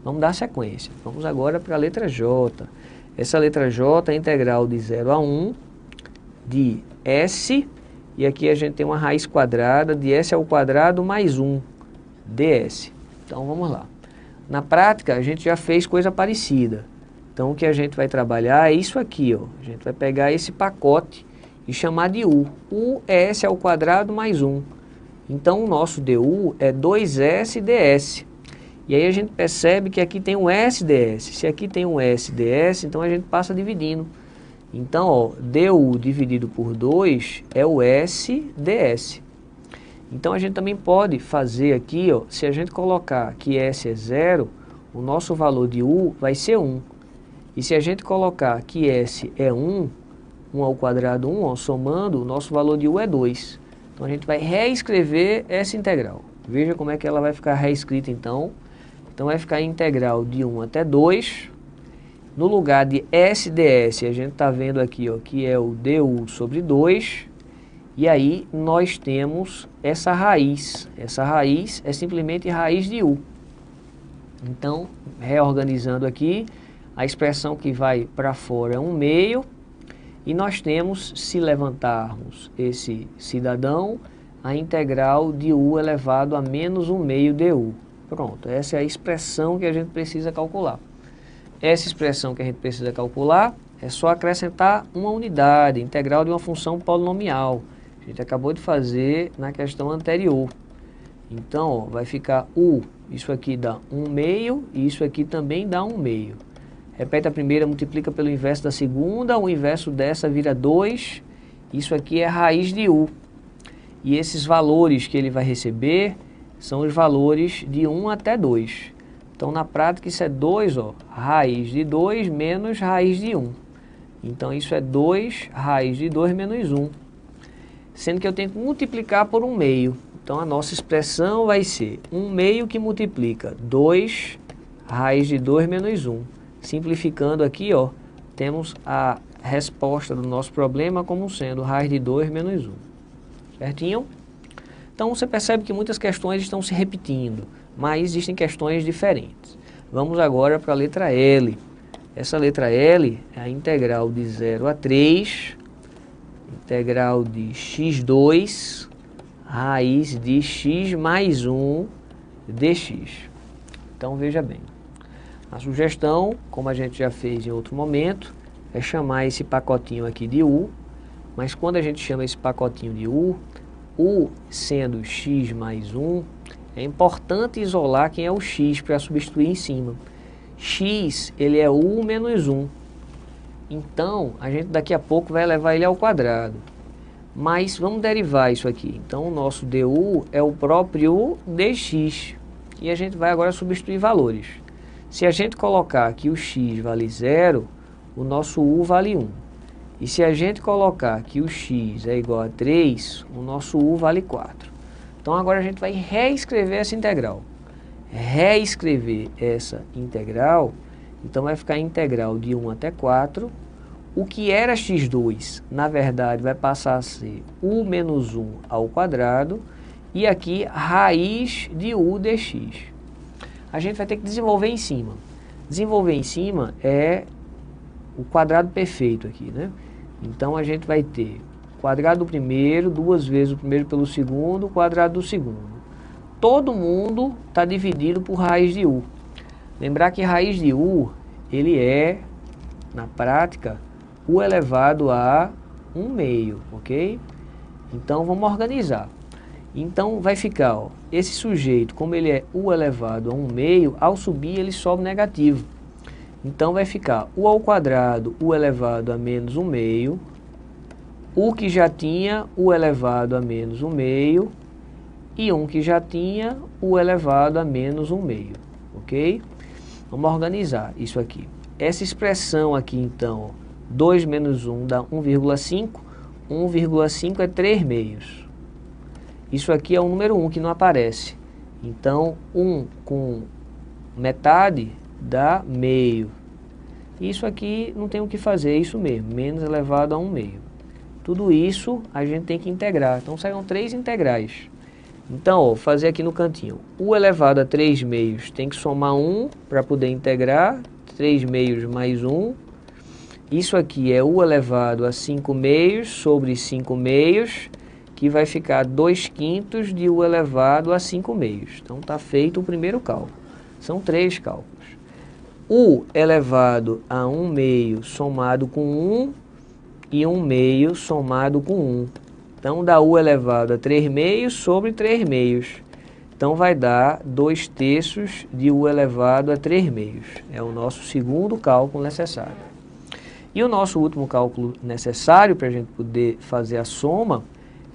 Vamos dar sequência. Vamos agora para a letra J. Essa letra J é integral de 0 a 1 de S, e aqui a gente tem uma raiz quadrada de S ao quadrado mais 1 ds. Então vamos lá. Na prática a gente já fez coisa parecida. Então o que a gente vai trabalhar é isso aqui, ó. A gente vai pegar esse pacote e chamar de U. U é S ao quadrado mais 1. Então o nosso du é 2S ds. E aí a gente percebe que aqui tem um SDS. Se aqui tem um SDS, então a gente passa dividindo. Então, ó, du dividido por 2 é o SDS. Então a gente também pode fazer aqui, ó, se a gente colocar que S é 0, o nosso valor de U vai ser 1. E se a gente colocar que S é 1, 1 ao quadrado 1, ó, somando, o nosso valor de U é 2. Então a gente vai reescrever essa integral. Veja como é que ela vai ficar reescrita então. Então vai ficar integral de 1 até 2. No lugar de SDS, a gente está vendo aqui, ó, que é o du sobre 2. E aí nós temos essa raiz. Essa raiz é simplesmente raiz de U. Então, reorganizando aqui, a expressão que vai para fora é 1 meio. E nós temos, se levantarmos esse cidadão, a integral de U elevado a menos 1 meio du. Pronto, essa é a expressão que a gente precisa calcular. Essa expressão que a gente precisa calcular é só acrescentar uma unidade, integral de uma função polinomial. A gente acabou de fazer na questão anterior. Então, ó, vai ficar U, isso aqui dá 1 meio, e isso aqui também dá 1 meio. Repete a primeira, multiplica pelo inverso da segunda, o inverso dessa vira 2, isso aqui é a raiz de U. E esses valores que ele vai receber são os valores de 1 até 2. Então, na prática, isso é 2, ó, raiz de 2 menos raiz de 1. Então, isso é 2 raiz de 2 menos 1. Sendo que eu tenho que multiplicar por 1 meio. Então, a nossa expressão vai ser 1 meio que multiplica 2 raiz de 2 menos 1. Simplificando aqui, ó, temos a resposta do nosso problema como sendo raiz de 2 menos 1. Certinho? Então, você percebe que muitas questões estão se repetindo, mas existem questões diferentes. Vamos agora para a letra L. Essa letra L é a integral de 0 a 3, integral de x2, raiz de x mais 1 dx. Então, veja bem. A sugestão, como a gente já fez em outro momento, é chamar esse pacotinho aqui de U, mas quando a gente chama esse pacotinho de U sendo x mais 1, é importante isolar quem é o x para substituir em cima. X, ele é U menos 1. Então, a gente daqui a pouco vai levar ele ao quadrado. Mas vamos derivar isso aqui. Então, o nosso du é o próprio dx. E a gente vai agora substituir valores. Se a gente colocar que o x vale 0, o nosso u vale 1. E se a gente colocar que o x é igual a 3, o nosso u vale 4. Então agora a gente vai reescrever essa integral. Reescrever essa integral, então vai ficar integral de 1 até 4. O que era x2, na verdade, vai passar a ser u menos 1 ao quadrado. E aqui, raiz de u dx. A gente vai ter que desenvolver em cima. Desenvolver em cima é o quadrado perfeito aqui, né? Então, a gente vai ter o quadrado do primeiro, 2 vezes o primeiro pelo segundo, o quadrado do segundo. Todo mundo está dividido por raiz de u. Lembrar que raiz de u, ele é, na prática, u elevado a 1 meio, ok? Então, vamos organizar. Então, vai ficar, ó, esse sujeito, como ele é u elevado a 1 meio, ao subir ele sobe negativo. Então, vai ficar u ao quadrado, u elevado a menos 1 meio, u que já tinha u elevado a menos 1 meio, e 1 que já tinha u elevado a menos 1 meio, ok? Vamos organizar isso aqui. Essa expressão aqui, então, ó, 2 menos 1 dá 1,5, 1,5 é 3 meios. Isso aqui é o número 1 que não aparece. Então, 1 com metade dá meio. Isso aqui não tem o que fazer, é isso mesmo, menos elevado a 1 meio. Tudo isso a gente tem que integrar. Então, saíram 3 integrais. Então, ó, vou fazer aqui no cantinho. U elevado a 3 meios tem que somar 1 para poder integrar. 3 meios mais 1. Isso aqui é U elevado a 5 meios sobre 5 meios, que vai ficar 2 quintos de U elevado a 5 meios. Então, está feito o primeiro cálculo. São 3 cálculos. U elevado a 1 meio somado com 1 e 1 meio somado com 1. Então, dá U elevado a 3 meios sobre 3 meios. Então, vai dar 2 terços de U elevado a 3 meios. É o nosso segundo cálculo necessário. E o nosso último cálculo necessário para a gente poder fazer a soma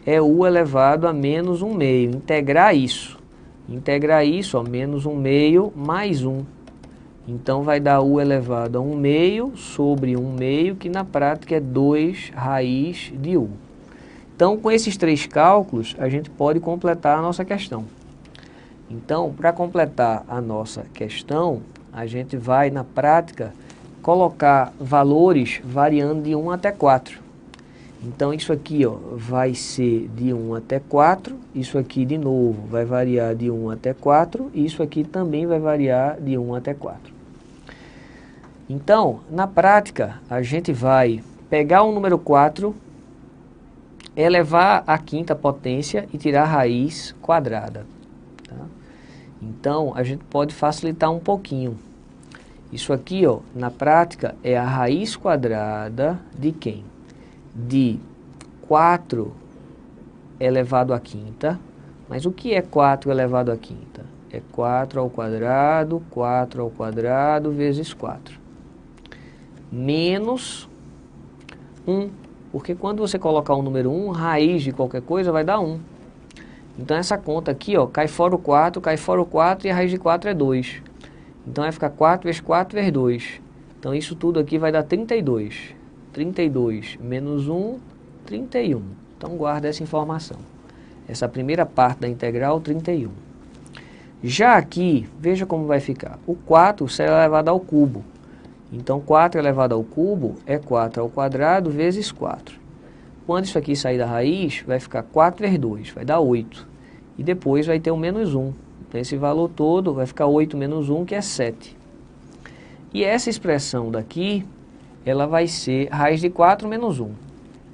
é U elevado a menos 1 meio. Integrar isso. Integrar isso, ó, menos 1 meio mais 1. Então, vai dar U elevado a 1 meio sobre 1 meio, que na prática é 2 raiz de U. Então, com esses 3 cálculos, a gente pode completar a nossa questão. Então, para completar a nossa questão, a gente vai, na prática, colocar valores variando de 1 até 4. Então, isso aqui, ó, vai ser de 1 até 4, isso aqui, de novo, vai variar de 1 até 4, e isso aqui também vai variar de 1 até 4. Então, na prática, a gente vai pegar o número 4, elevar à quinta potência e tirar a raiz quadrada. Tá? Então, a gente pode facilitar um pouquinho. Isso aqui, ó, na prática, é a raiz quadrada de quem? De 4 elevado à quinta. Mas o que é 4 elevado à quinta? É 4 ao quadrado vezes 4. Menos 1. Porque quando você colocar o número 1, raiz de qualquer coisa vai dar 1. Então essa conta aqui, ó, cai fora o 4 e a raiz de 4 é 2. Então vai ficar 4 vezes 4 vezes 2. Então isso tudo aqui vai dar 32. 32 menos 1, 31. Então guarda essa informação. Essa primeira parte da integral, 31. Já aqui, veja como vai ficar. O 4 será elevado ao cubo. Então 4 elevado ao cubo é 4 ao quadrado vezes 4. Quando isso aqui sair da raiz, vai ficar 4 vezes 2, vai dar 8. E depois vai ter o menos 1. Então esse valor todo vai ficar 8 menos 1, que é 7. E essa expressão daqui, ela vai ser raiz de 4 menos 1.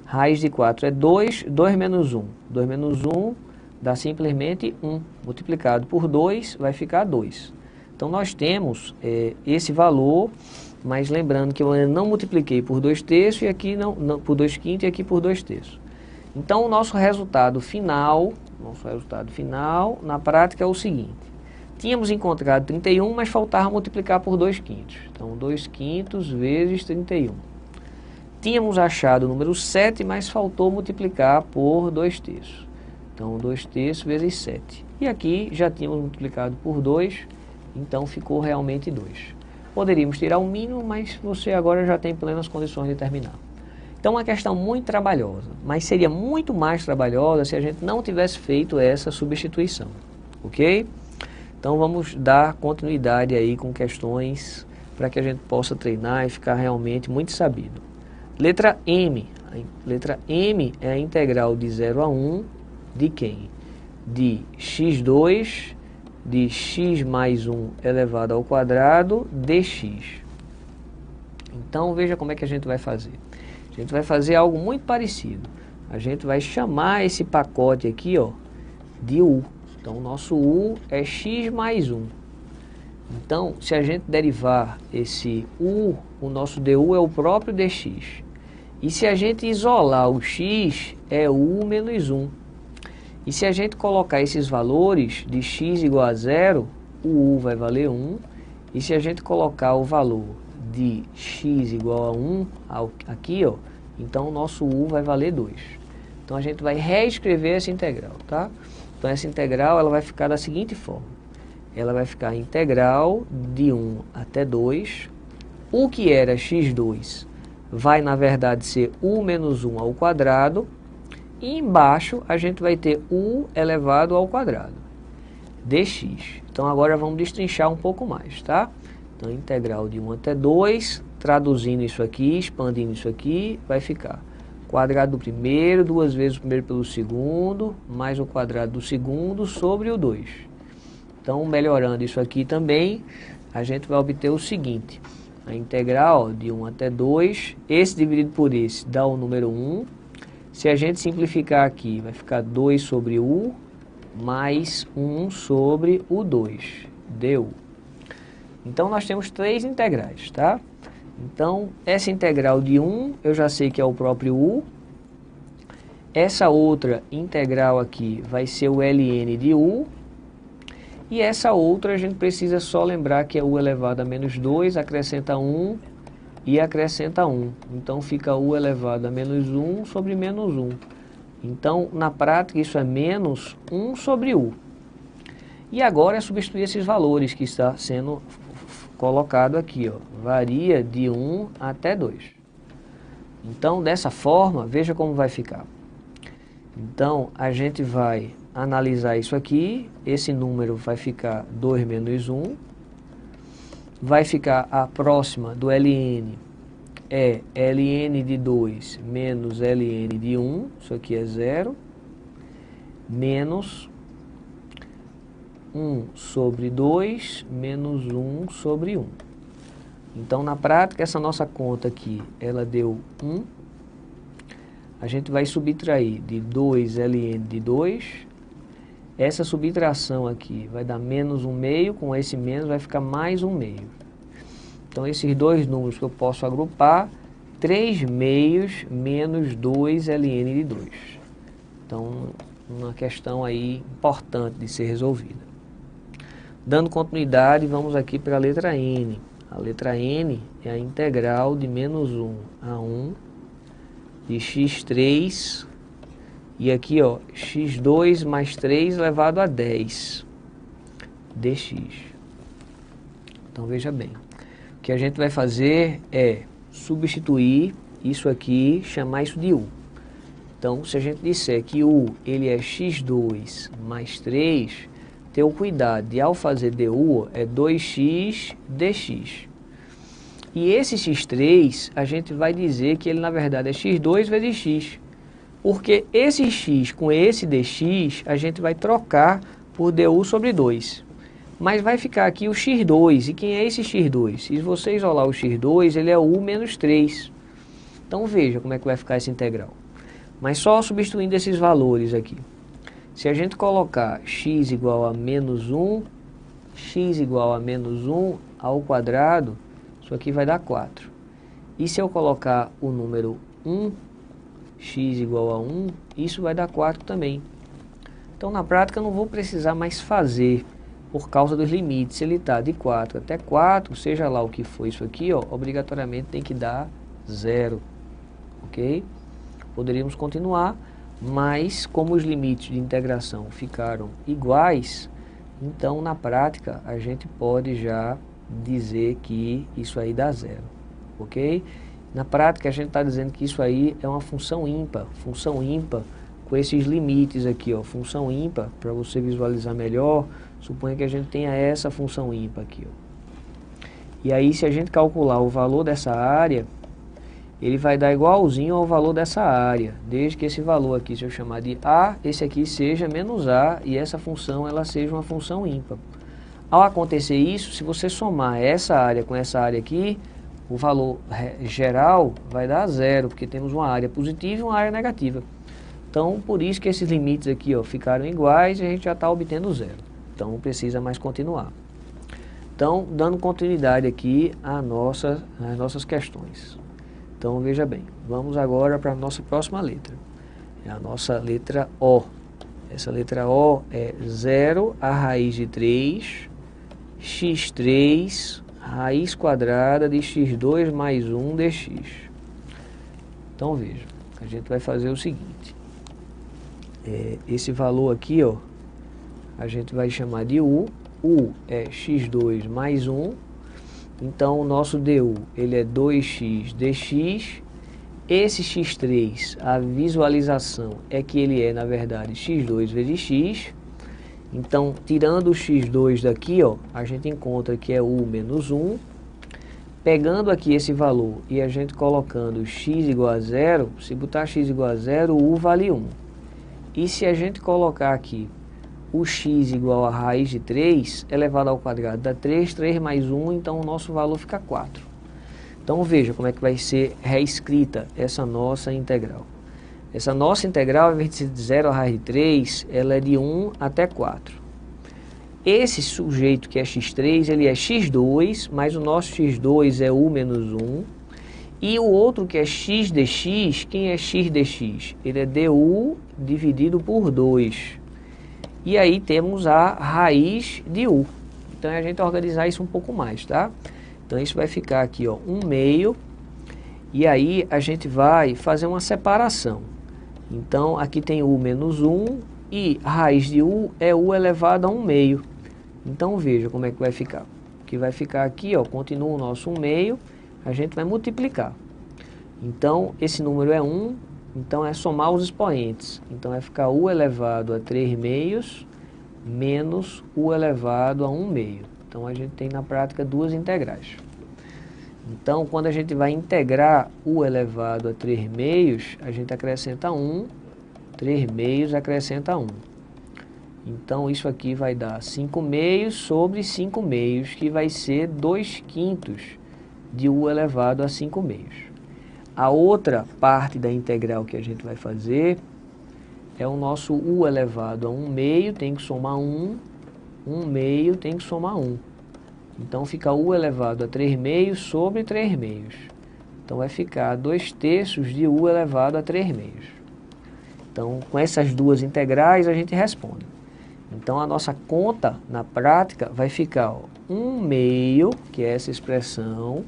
Raiz de 4 é 2, 2 menos 1. 2 menos 1 dá simplesmente 1. Multiplicado por 2 vai ficar 2. Então nós temos esse valor, mas lembrando que eu não multipliquei por 2 terços, e aqui não por 2 quintos e aqui por 2 terços. Então o nosso resultado final na prática é o seguinte. Tínhamos encontrado 31, mas faltava multiplicar por 2 quintos. Então 2 quintos vezes 31. Tínhamos achado o número 7, mas faltou multiplicar por 2 terços. Então 2 terços vezes 7. E aqui já tínhamos multiplicado por 2, então ficou realmente 2. Poderíamos tirar o mínimo, mas você agora já tem plenas condições de terminar. Então, uma questão muito trabalhosa, mas seria muito mais trabalhosa se a gente não tivesse feito essa substituição, ok? Então, vamos dar continuidade aí com questões para que a gente possa treinar e ficar realmente muito sabido. Letra M. Letra M é a integral de 0 a 1 de quem? De x2 de x mais 1 elevado ao quadrado dx. Então, veja como é que a gente vai fazer. A gente vai fazer algo muito parecido. A gente vai chamar esse pacote aqui, ó, de U. Então, o nosso U é x mais 1. Então, se a gente derivar esse U, o nosso du é o próprio dx. E se a gente isolar o x, é U menos 1. E se a gente colocar esses valores de x igual a 0, o U vai valer 1. E se a gente colocar o valor de x igual a 1 aqui, ó, então o nosso U vai valer 2. Então a gente vai reescrever essa integral, tá? Então essa integral ela vai ficar da seguinte forma. Ela vai ficar integral de 1 até 2. O que era x2 vai, na verdade, ser U menos 1 ao quadrado. E embaixo a gente vai ter U elevado ao quadrado, dx. Então agora vamos destrinchar um pouco mais, tá? Então integral de 1 até 2, traduzindo isso aqui, expandindo isso aqui, vai ficar quadrado do primeiro, 2 vezes o primeiro pelo segundo, mais o quadrado do segundo sobre o 2. Então, melhorando isso aqui também, a gente vai obter o seguinte. A integral de 1 até 2, esse dividido por esse dá o número 1. Se a gente simplificar aqui, vai ficar 2 sobre u mais 1 sobre o 2, du. Então, nós temos 3 integrais, tá? Então, essa integral de 1, eu já sei que é o próprio u. Essa outra integral aqui vai ser o ln de u. E essa outra a gente precisa só lembrar que é u elevado a menos 2, acrescenta 1 e acrescenta 1. Então, fica u elevado a menos 1 sobre menos 1. Então, na prática, isso é menos 1 sobre u. E agora é substituir esses valores que está sendo colocado aqui, ó, varia de 1 até 2. Então, dessa forma, veja como vai ficar. Então, a gente vai analisar isso aqui, esse número vai ficar 2 menos 1, vai ficar a próxima do ln, é ln de 2 menos ln de 1, isso aqui é 0, menos 1 sobre 2 menos 1 sobre 1. Então, na prática, essa nossa conta aqui, ela deu 1. A gente vai subtrair de 2 ln de 2. Essa subtração aqui vai dar menos 1 meio, com esse menos vai ficar mais 1 meio. Então, esses dois números que eu posso agrupar, 3 meios menos 2 ln de 2. Então, uma questão aí importante de ser resolvida. Dando continuidade, vamos aqui para a letra N. A letra N é a integral de menos 1 a 1 de x3, e aqui, ó, x2 mais 3 elevado a 10 dx. Então, veja bem. O que a gente vai fazer é substituir isso aqui, chamar isso de u. Então, se a gente disser que u ele é x2 mais 3, ter o cuidado de, ao fazer du, é 2x dx. E esse x3, a gente vai dizer que ele, na verdade, é x2 vezes x. Porque esse x com esse dx, a gente vai trocar por du sobre 2. Mas vai ficar aqui o x2. E quem é esse x2? Se você isolar o x2, ele é u menos 3. Então, veja como é que vai ficar essa integral. Mas só substituindo esses valores aqui. Se a gente colocar x igual a menos 1, x igual a menos 1 ao quadrado, isso aqui vai dar 4. E se eu colocar o número 1, x igual a 1, isso vai dar 4 também. Então, na prática, eu não vou precisar mais fazer por causa dos limites. Se ele está de 4 até 4, seja lá o que for isso aqui, ó, obrigatoriamente tem que dar 0. Ok? Poderíamos continuar, mas como os limites de integração ficaram iguais, então, na prática, a gente pode já dizer que isso aí dá 0. Ok? Na prática, a gente está dizendo que isso aí é uma função ímpar. Função ímpar com esses limites aqui, ó. Função ímpar, para você visualizar melhor, suponha que a gente tenha essa função ímpar aqui, ó. E aí, se a gente calcular o valor dessa área, ele vai dar igualzinho ao valor dessa área, desde que esse valor aqui, se eu chamar de A, esse aqui seja menos A, e essa função, ela seja uma função ímpar. Ao acontecer isso, se você somar essa área com essa área aqui, o valor geral vai dar 0, porque temos uma área positiva e uma área negativa. Então, por isso que esses limites aqui, ó, ficaram iguais e a gente já está obtendo 0. Então, não precisa mais continuar. Então, dando continuidade aqui às nossas questões. Então, veja bem, vamos agora para a nossa próxima letra. É a nossa letra O. Essa letra O é 0 a raiz de 3, x3, raiz quadrada de x2 mais 1 dx. Então, veja, a gente vai fazer o seguinte. Esse valor aqui, ó, a gente vai chamar de u. U é x2 mais 1. Então, o nosso du, ele é 2x dx. Esse x3, a visualização é que ele é, na verdade, x2 vezes x. Então, tirando o x2 daqui, ó, a gente encontra que é u menos 1. pegando aqui esse valor e a gente colocando x igual a 0, se botar x igual a 0, o u vale 1. E se a gente colocar aqui o x igual a raiz de 3 elevado ao quadrado dá 3, 3 mais 1, então o nosso valor fica 4. Então veja como é que vai ser reescrita essa nossa integral. Essa nossa integral, ao invés de ser de 0 a raiz de 3, ela é de 1 até 4. Esse sujeito que é x3, ele é x2, mas o nosso x2 é u menos 1. E o outro que é x dx, quem é x dx? Ele é du dividido por 2. E aí temos a raiz de u. Então é a gente organizar isso um pouco mais, tá? Então isso vai ficar aqui, ó, 1 meio. E aí a gente vai fazer uma separação. Então aqui tem u menos 1 e a raiz de u é u elevado a 1 meio. Então veja como é que vai ficar. O que vai ficar aqui, ó, continua o nosso 1 meio, a gente vai multiplicar. Então esse número é 1, então é somar os expoentes. Então vai ficar u elevado a 3 meios menos u elevado a 1 meio. Então a gente tem na prática duas integrais. Então quando a gente vai integrar u elevado a 3 meios, a gente acrescenta 1, 3 meios acrescenta 1. Então isso aqui vai dar 5 meios sobre 5 meios, que vai ser 2 quintos de u elevado a 5 meios. A outra parte da integral que a gente vai fazer é o nosso u elevado a 1 meio, tem que somar 1, 1 meio tem que somar 1. Então fica u elevado a 3 meios sobre 3 meios. Então vai ficar 2 terços de u elevado a 3 meios. Então com essas duas integrais a gente responde. Então a nossa conta na prática vai ficar, ó, 1 meio, que é essa expressão.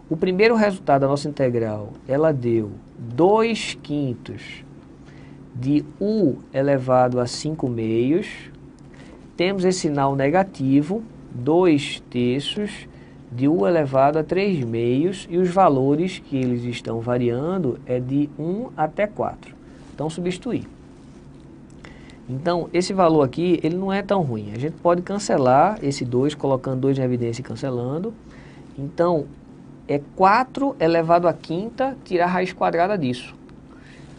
O primeiro resultado da nossa integral, ela deu 2 quintos de u elevado a 5 meios. Temos esse sinal negativo, 2 terços de u elevado a 3 meios. E os valores que eles estão variando é de 1 até 4. Então substituir. Então, esse valor aqui, ele não é tão ruim. A gente pode cancelar esse 2, colocando 2 em evidência e cancelando. Então, é 4 elevado à quinta, tirar a raiz quadrada disso.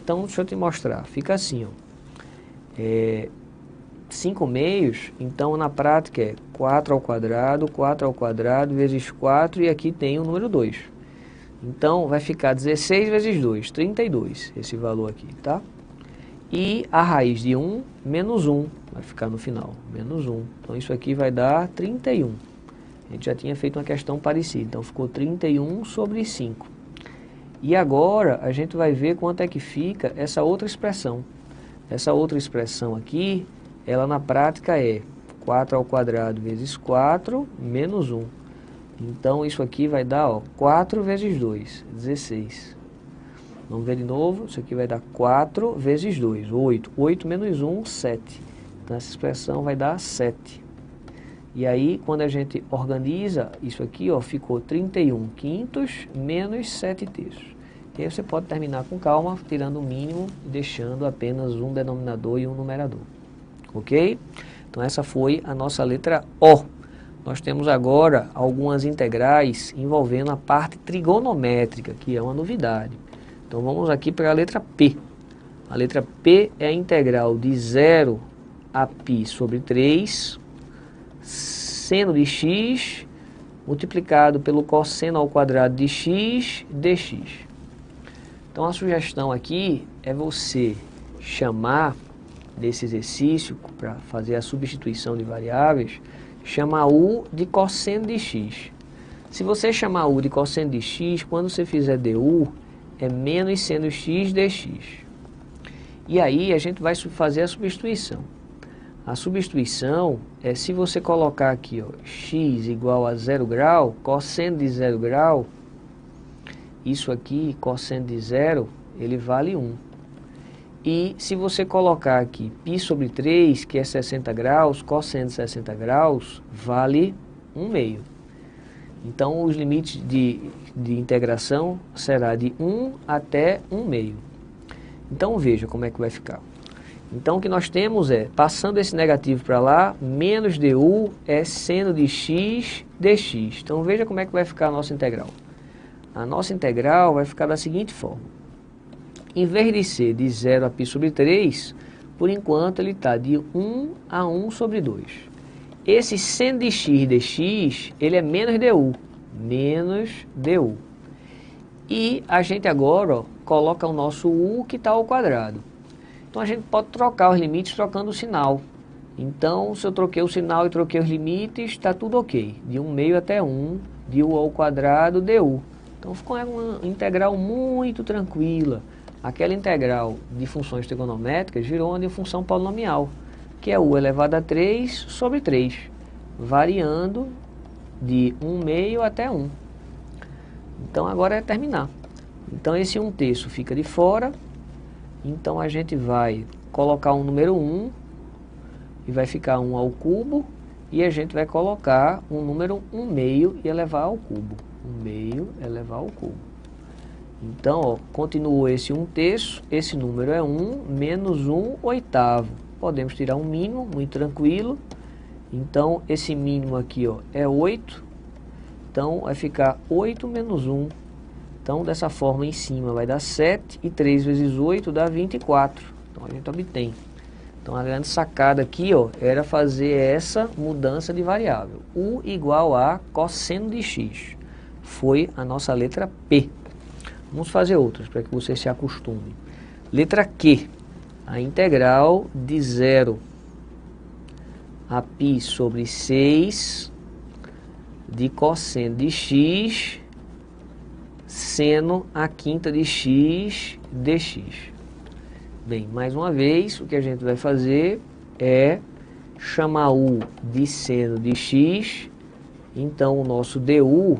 Então, deixa eu te mostrar. Fica assim, ó. 5 meios, então na prática é 4 ao quadrado vezes 4, e aqui tem o número 2. Então, vai ficar 16 vezes 2, 32, esse valor aqui, tá? E a raiz de 1, menos 1, vai ficar no final, menos 1. Então isso aqui vai dar 31. A gente já tinha feito uma questão parecida, então ficou 31 sobre 5. E agora a gente vai ver quanto é que fica essa outra expressão. Essa outra expressão aqui, ela na prática é 4 ao quadrado vezes 4, menos 1. Então isso aqui vai dar, ó, 4 vezes 2, 16. Vamos ver de novo, isso aqui vai dar 4 vezes 2, 8. 8 menos 1, 7. Então essa expressão vai dar 7. E aí, quando a gente organiza isso aqui, ó, ficou 31 quintos menos 7 terços. E aí você pode terminar com calma, tirando o mínimo e deixando apenas um denominador e um numerador. Ok? Então essa foi a nossa letra O. Nós temos agora algumas integrais envolvendo a parte trigonométrica, que é uma novidade. Então vamos aqui para a letra P. A letra P é a integral de 0 a π sobre 3, seno de x, multiplicado pelo cosseno ao quadrado de x, dx. Então a sugestão aqui é você chamar desse exercício, para fazer a substituição de variáveis, chamar u de cosseno de x. Se você chamar u de cosseno de x, quando você fizer du, é menos seno x dx. E aí a gente vai fazer a substituição. A substituição é se você colocar aqui, ó, x igual a 0 grau, cosseno de 0 grau, isso aqui, cosseno de 0, ele vale 1. E se você colocar aqui π sobre 3, que é 60 graus, cosseno de 60 graus, vale 1 meio. Então, os limites de integração será de 1 até 1 meio. Então, veja como é que vai ficar. Então, o que nós temos é, passando esse negativo para lá, menos du é seno de x dx. Então veja como é que vai ficar a nossa integral. A nossa integral vai ficar da seguinte forma. Em vez de ser de 0 a π sobre 3, por enquanto ele está de 1 a 1 sobre 2. Esse seno de x dx, ele é menos du. Menos du. E a gente agora ó, coloca o nosso u que está ao quadrado. Então a gente pode trocar os limites trocando o sinal. Então se eu troquei o sinal e troquei os limites, está tudo ok. De 1 meio até 1, de u ao quadrado du. Então ficou uma integral muito tranquila. Aquela integral de funções trigonométricas virou uma de função polinomial, que é u elevado a 3 sobre 3, variando de 1 meio até 1. Então agora é terminar. Então esse 1/3 fica de fora. Então a gente vai colocar um número 1 e vai ficar 1 ao cubo. E a gente vai colocar um número 1 meio e elevar ao cubo. 1 meio elevar ao cubo. Então, ó, continuou esse 1/3, esse número é 1 menos 1/8. Podemos tirar um mínimo, muito tranquilo. Então, esse mínimo aqui ó, é 8. Então, vai ficar 8 menos 1. Então, dessa forma, em cima vai dar 7. E 3 vezes 8 dá 24. Então, a gente obtém. Então, a grande sacada aqui ó, era fazer essa mudança de variável. U igual a cosseno de x. Foi a nossa letra P. Vamos fazer outras para que você se acostume. Letra Q. A integral de 0 a π sobre 6 de cosseno de x seno a quinta de x dx. Bem, mais uma vez, o que a gente vai fazer é chamar u de seno de x. Então, o nosso du,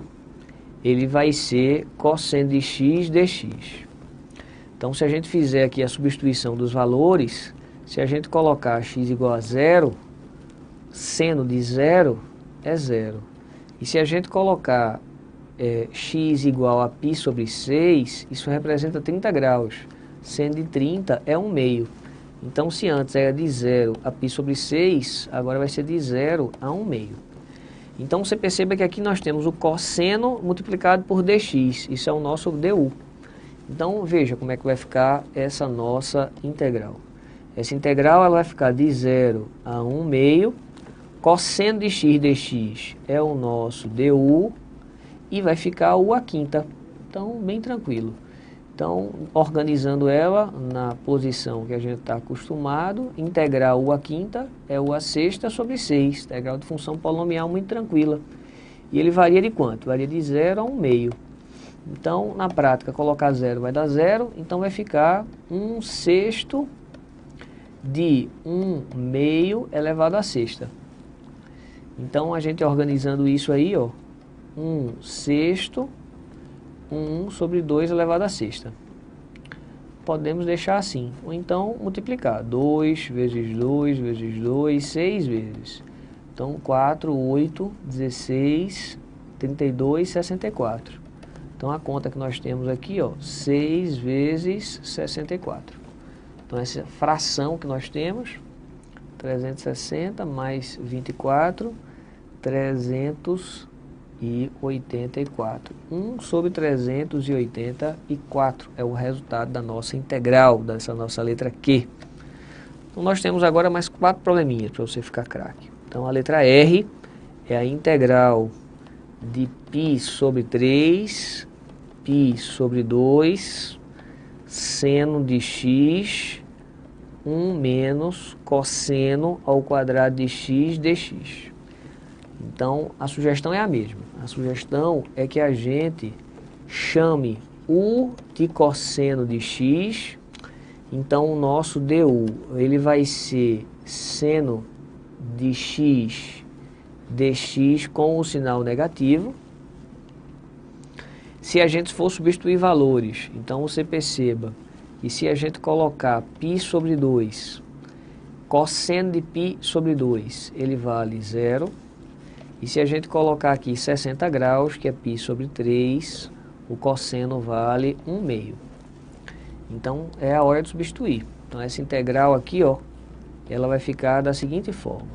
ele vai ser cosseno de x dx. Então, se a gente fizer aqui a substituição dos valores, se a gente colocar x igual a 0, seno de 0 é 0. E se a gente colocar x igual a π sobre 6, isso representa 30 graus. Seno de 30 é 1 meio. Então, se antes era de 0 a π sobre 6, agora vai ser de 0 a 1 meio. Então, você perceba que aqui nós temos o cosseno multiplicado por dx. Isso é o nosso du. Então, veja como é que vai ficar essa nossa integral. Essa integral ela vai ficar de 0 a 1 meio. Cosseno de x dx é o nosso du. E vai ficar u à quinta. Então, bem tranquilo. Então, organizando ela na posição que a gente está acostumado, integral u à quinta é u à sexta sobre 6. Integral de função polinomial muito tranquila. E ele varia de quanto? Varia de 0 a 1 meio. Então, na prática, colocar 0 vai dar 0. Então, vai ficar 1/6 de 1 meio elevado à sexta. Então, a gente organizando isso aí, ó, 1/6, 1 sobre 2 elevado à sexta. Podemos deixar assim, ou então multiplicar. 2 vezes 2 vezes 2, 6 vezes. Então, 4, 8, 16, 32, 64. Então, a conta que nós temos aqui, ó, 6 vezes 64. Então, essa fração que nós temos, 360 mais 24, 384. 1 sobre 384 é o resultado da nossa integral, dessa nossa letra Q. Então, nós temos agora mais 4 probleminhas para você ficar craque. Então, a letra R é a integral de π sobre 3, π sobre 2, seno de x, 1 menos cosseno ao quadrado de x dx. Então, a sugestão é a mesma. A sugestão é que a gente chame u de cosseno de x. Então, o nosso du, ele vai ser seno de x dx com o sinal negativo. Se a gente for substituir valores, então você perceba que se a gente colocar π sobre 2, cosseno de π sobre 2, ele vale 0. E se a gente colocar aqui 60 graus, que é π sobre 3, o cosseno vale 1 meio. Então, é a hora de substituir. Então, essa integral aqui, ó, ela vai ficar da seguinte forma.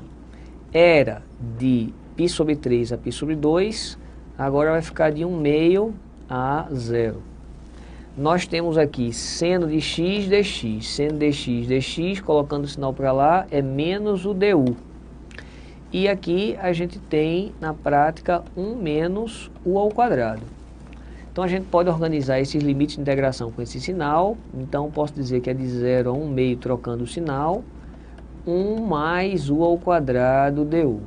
Era de π sobre 3 a π sobre 2, agora vai ficar de 1 meio a 0. Nós temos aqui seno de x dx, seno de x dx, colocando o sinal para lá, é menos o du. E aqui a gente tem, na prática, 1 menos o ao quadrado. Então a gente pode organizar esses limites de integração com esse sinal. Então posso dizer que é de 0 a 1 meio trocando o sinal, 1 mais u ao quadrado du.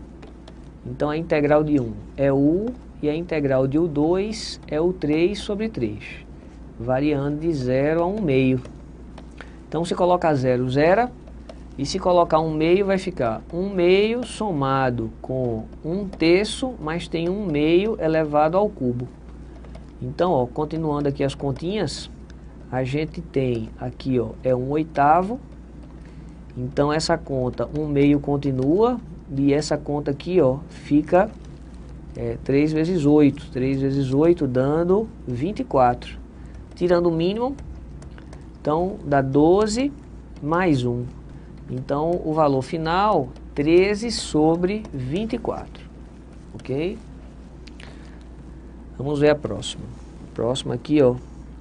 Então a integral de 1 é u e a integral de u2 é o 3 sobre 3, variando de 0 a 1 meio. Então se colocar 0, zera, e se colocar 1 meio vai ficar 1 meio somado com 1 terço, mas tem 1 meio elevado ao cubo. Então, ó, continuando aqui as continhas, a gente tem aqui, ó, é 1/8. Então essa conta 1 meio continua, e essa conta aqui, ó, fica 3 vezes 8. 3 vezes 8 dando 24. Tirando o mínimo, então dá 12 mais 1. Então o valor final, 13 sobre 24. Ok? Vamos ver a próxima. A próxima aqui, ó,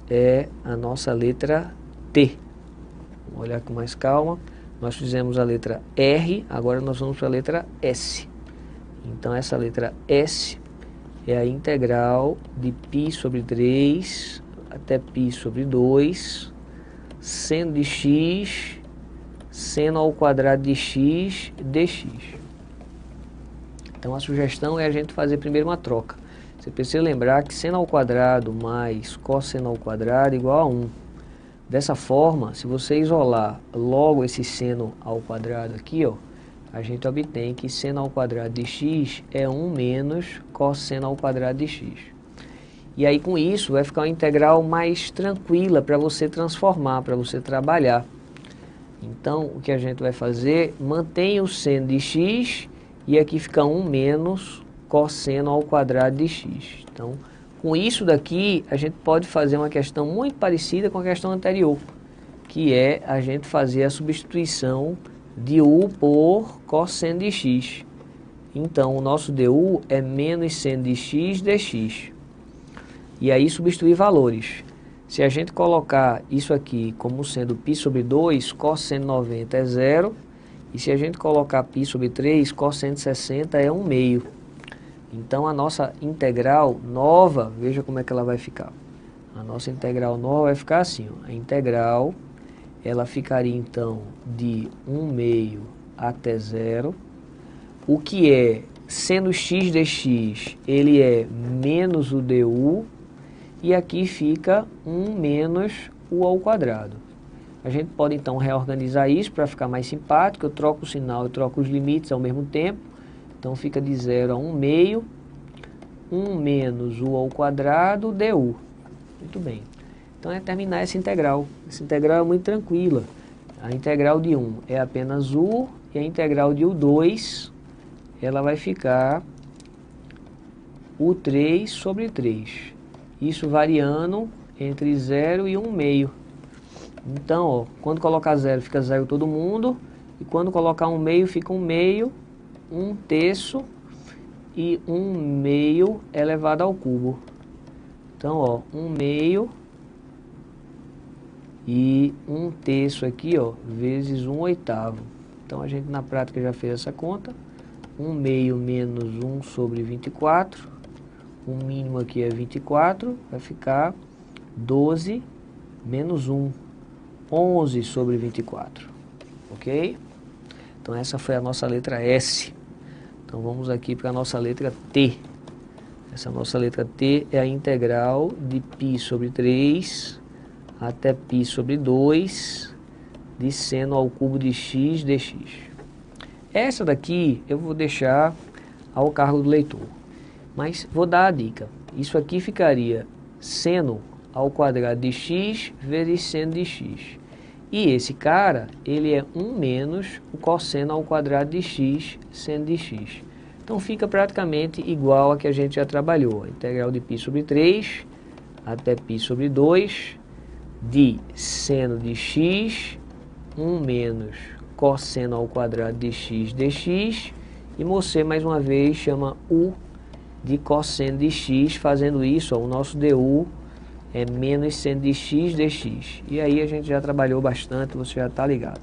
é a nossa letra T. Vamos olhar com mais calma. Nós fizemos a letra R, agora nós vamos para a letra S. Então essa letra S é a integral de π sobre 3 até π sobre 2, seno de x, seno ao quadrado de x dx. Então a sugestão é a gente fazer primeiro uma troca. Você precisa lembrar que seno ao quadrado mais cosseno ao quadrado é igual a 1. Dessa forma, se você isolar logo esse seno ao quadrado aqui, ó, a gente obtém que seno ao quadrado de x é 1 menos cosseno ao quadrado de x. E aí com isso vai ficar uma integral mais tranquila para você transformar, para você trabalhar. Então o que a gente vai fazer, mantém o seno de x e aqui fica 1 menos cosseno ao quadrado de x. Então, com isso daqui, a gente pode fazer uma questão muito parecida com a questão anterior, que é a gente fazer a substituição de u por cosseno de x. Então, o nosso du é menos seno de x dx. E aí, substituir valores. Se a gente colocar isso aqui como sendo π sobre 2, cosseno de 90 é 0. E se a gente colocar π sobre 3, cosseno de 60 é 1 meio. Então a nossa integral nova, veja como é que ela vai ficar. A nossa integral nova vai ficar assim, ó. A integral, ela ficaria então de 1 meio até 0. O que é seno x dx, ele é menos o du. E aqui fica 1 menos o ao quadrado. A gente pode então reorganizar isso para ficar mais simpático. Eu troco o sinal e troco os limites ao mesmo tempo. Então fica de 0 a 1 meio, 1 menos u ao quadrado du. Muito bem. Então é terminar essa integral. Essa integral é muito tranquila. A integral de 1 é apenas u e a integral de u2 ela vai ficar u3 sobre 3. Isso variando entre 0 e 1 meio. Então, ó, quando colocar 0 fica 0 todo mundo. E quando colocar 1 meio fica 1 meio, 1 terço e 1 meio elevado ao cubo. Então, ó, 1 meio e 1 terço aqui, ó, vezes 1/8. Então, a gente na prática já fez essa conta. 1 meio menos 1 sobre 24. O mínimo aqui é 24, vai ficar 12 menos 1, 11 sobre 24. Ok? Então essa foi a nossa letra S. Então vamos aqui para a nossa letra T. Essa nossa letra T é a integral de π sobre 3 até π sobre 2 de seno ao cubo de x dx. Essa daqui eu vou deixar ao cargo do leitor. Mas vou dar a dica. Isso aqui ficaria seno ao quadrado de x vezes seno de x. E esse cara, ele é 1 menos o cosseno ao quadrado de x seno de x. Então fica praticamente igual a que a gente já trabalhou. A integral de π sobre 3 até π sobre 2 de seno de x, 1 menos cosseno ao quadrado de x dx. E você, mais uma vez, chama U de cosseno de x. Fazendo isso, ó, o nosso du é menos seno de x dx. E aí a gente já trabalhou bastante, você já está ligado.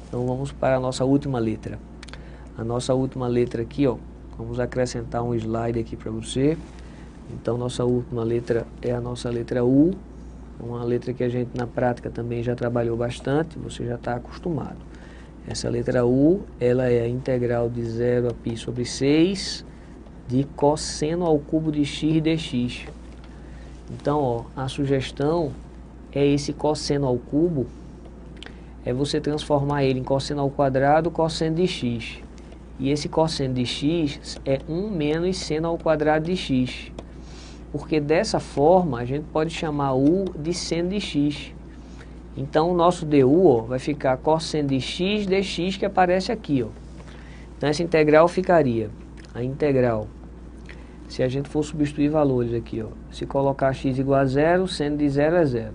Então vamos para a nossa última letra. A nossa última letra aqui, ó, vamos acrescentar um slide aqui para você. Então nossa última letra é a nossa letra U. Uma letra que a gente na prática também já trabalhou bastante, você já está acostumado. Essa letra U, ela é a integral de 0 a π sobre 6 de cosseno ao cubo de x dx. Então, ó, a sugestão é esse cosseno ao cubo, é você transformar ele em cosseno ao quadrado, cosseno de x. E esse cosseno de x é 1 menos seno ao quadrado de x. Porque dessa forma a gente pode chamar U de seno de x. Então o nosso du, ó, vai ficar cosseno de x dx, que aparece aqui, ó. Então essa integral ficaria, a integral, se a gente for substituir valores aqui, ó, se colocar x igual a 0, seno de 0 é 0.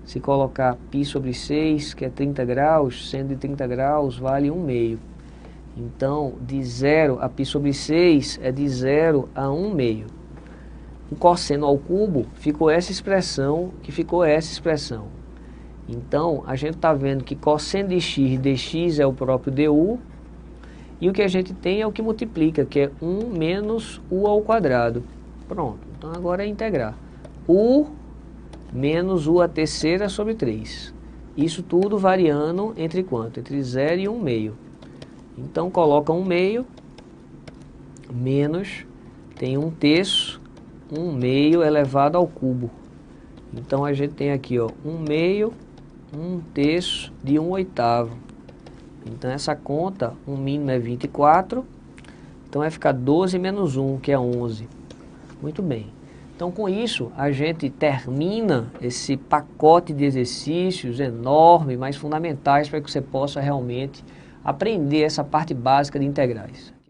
Se colocar π sobre 6, que é 30 graus, seno de 30 graus vale 1/2. Então, de 0 a π sobre 6 é de 0 a 1/2. O cosseno ao cubo ficou essa expressão, que ficou essa expressão. Então, a gente está vendo que cosseno de x dx é o próprio du, e o que a gente tem é o que multiplica, que é 1 menos u ao quadrado. Pronto, então agora é integrar. U menos u à terceira sobre 3. Isso tudo variando entre quanto? Entre 0 e 1/2. Então, coloca 1/2 menos, tem 1/3, 1/2 elevado ao cubo. Então, a gente tem aqui, ó, 1/2, 1/3 de 1/8. Então, essa conta, o mínimo é 24. Então, vai ficar 12 menos 1, que é 11. Muito bem. Então, com isso, a gente termina esse pacote de exercícios enorme, mas fundamentais para que você possa realmente aprender essa parte básica de integrais.